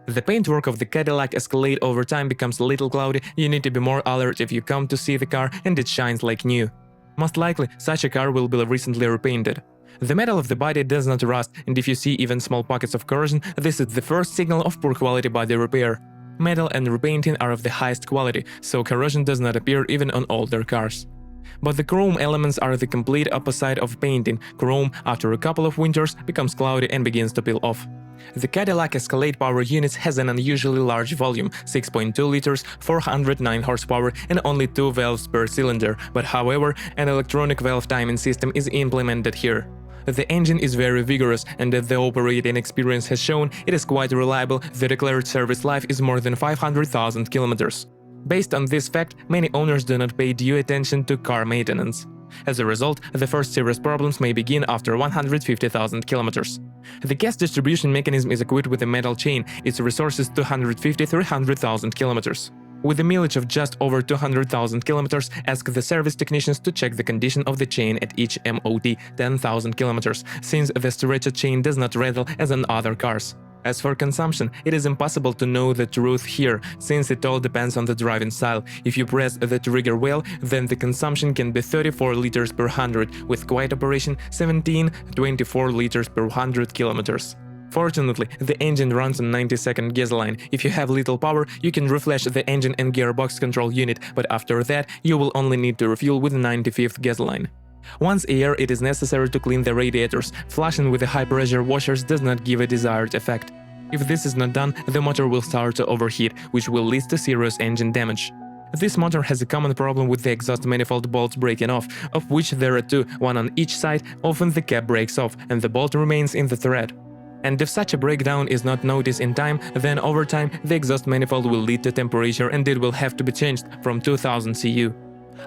The paintwork of the Cadillac Escalade over time becomes a little cloudy. You need to be more alert if you come to see the car and it shines like new. Most likely, such a car will be recently repainted. The metal of the body does not rust, and if you see even small pockets of corrosion, this is the first signal of poor quality body repair. Metal and repainting are of the highest quality, so corrosion does not appear even on older cars. But the chrome elements are the complete opposite of painting. Chrome, after a couple of winters, becomes cloudy and begins to peel off. The Cadillac Escalade power unit has an unusually large volume, 6.2 liters, 409 horsepower and only 2 valves per cylinder, but however, an electronic valve timing system is implemented here. The engine is very vigorous, and as the operating experience has shown, it is quite reliable. The declared service life is more than 500,000 kilometers. Based on this fact, many owners do not pay due attention to car maintenance. As a result, the first serious problems may begin after 150,000 kilometers. The gas distribution mechanism is equipped with a metal chain. Its resources 250–300,000 kilometers. With a mileage of just over 200,000 kilometers, ask the service technicians to check the condition of the chain at each MOT 10,000 kilometers, since the stretched chain does not rattle as on other cars. As for consumption, it is impossible to know the truth here, since it all depends on the driving style. If you press the trigger well, then the consumption can be 34 liters per 100, with quiet operation 17–24 liters per 100 kilometers. Fortunately, the engine runs on 90-second gasoline. If you have little power, you can reflash the engine and gearbox control unit, but after that, you will only need to refuel with 95th gasoline. Once a year, it is necessary to clean the radiators. Flushing with the high-pressure washers does not give a desired effect. If this is not done, the motor will start to overheat, which will lead to serious engine damage. This motor has a common problem with the exhaust manifold bolts breaking off, of which there are two, one on each side. Often the cap breaks off, and the bolt remains in the thread. And if such a breakdown is not noticed in time, then over time the exhaust manifold will lead to temperature and it will have to be changed from 2000 CU.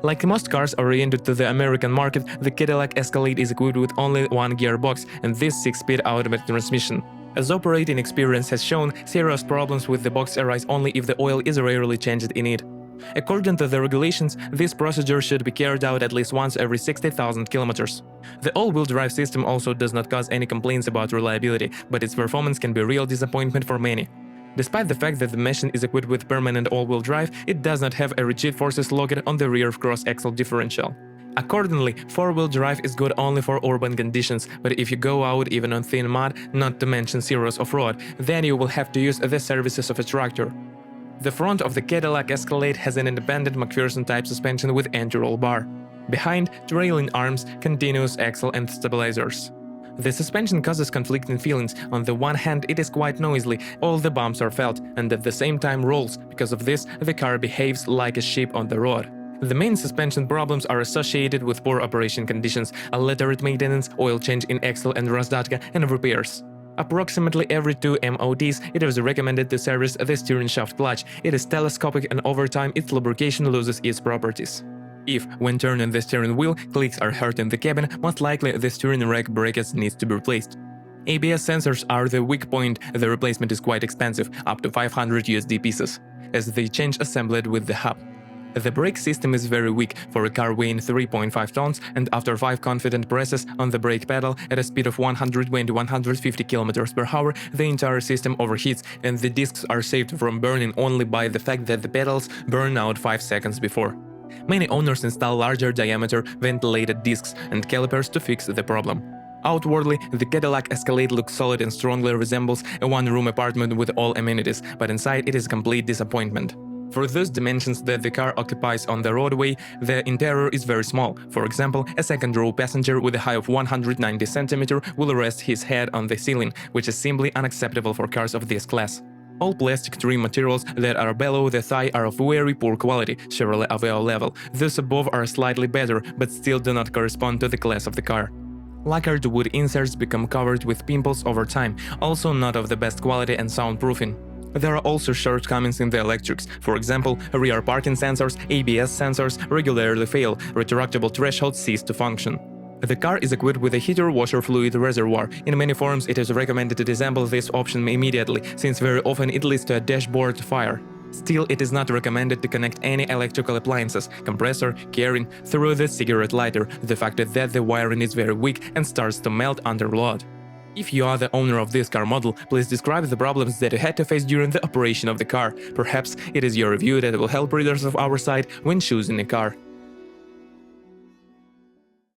Like most cars oriented to the American market, the Cadillac Escalade is equipped with only one gearbox and this 6-speed automatic transmission. As operating experience has shown, serious problems with the box arise only if the oil is rarely changed in it. According to the regulations, this procedure should be carried out at least once every 60,000 kilometers. The all-wheel drive system also does not cause any complaints about reliability, but its performance can be a real disappointment for many. Despite the fact that the machine is equipped with permanent all-wheel drive, it does not have a rigid forces located on the rear cross-axle differential. Accordingly, four-wheel drive is good only for urban conditions, but if you go out even on thin mud, not to mention serious off-road, then you will have to use the services of a tractor. The front of the Cadillac Escalade has an independent McPherson-type suspension with anti-roll bar. Behind, trailing arms, continuous axle and stabilizers. The suspension causes conflicting feelings. On the one hand, it is quite noisy, all the bumps are felt, and at the same time rolls. Because of this, the car behaves like a sheep on the road. The main suspension problems are associated with poor operation conditions, a lateral maintenance, oil change in axle and razdatka, and repairs. Approximately every 2 MOTs, it is recommended to service the steering shaft clutch. It is telescopic and over time its lubrication loses its properties. If, when turning the steering wheel, clicks are heard in the cabin, most likely the steering rack brackets needs to be replaced. ABS sensors are the weak point. The replacement is quite expensive, up to 500 USD pieces, as they change assembled with the hub. The brake system is very weak for a car weighing 3.5 tons, and after 5 confident presses on the brake pedal at a speed of 120–150 km per hour, the entire system overheats and the discs are saved from burning only by the fact that the pedals burn out 5 seconds before. Many owners install larger diameter ventilated discs and calipers to fix the problem. Outwardly, the Cadillac Escalade looks solid and strongly resembles a one-room apartment with all amenities, but inside it is a complete disappointment. For those dimensions that the car occupies on the roadway, the interior is very small. For example, a second-row passenger with a height of 190 cm will rest his head on the ceiling, which is simply unacceptable for cars of this class. All plastic trim materials that are below the thigh are of very poor quality, Chevrolet Aveo level. Those above are slightly better, but still do not correspond to the class of the car. Lacquered wood inserts become covered with pimples over time, also not of the best quality and soundproofing. There are also shortcomings in the electrics. For example, rear parking sensors, ABS sensors regularly fail, retractable thresholds cease to function. The car is equipped with a heater-washer fluid reservoir. In many forms, it is recommended to disable this option immediately, since very often it leads to a dashboard fire. Still, it is not recommended to connect any electrical appliances, compressor, gearing, through the cigarette lighter. The fact is that the wiring is very weak and starts to melt under load. If you are the owner of this car model, please describe the problems that you had to face during the operation of the car. Perhaps it is your review that will help readers of our site when choosing a car.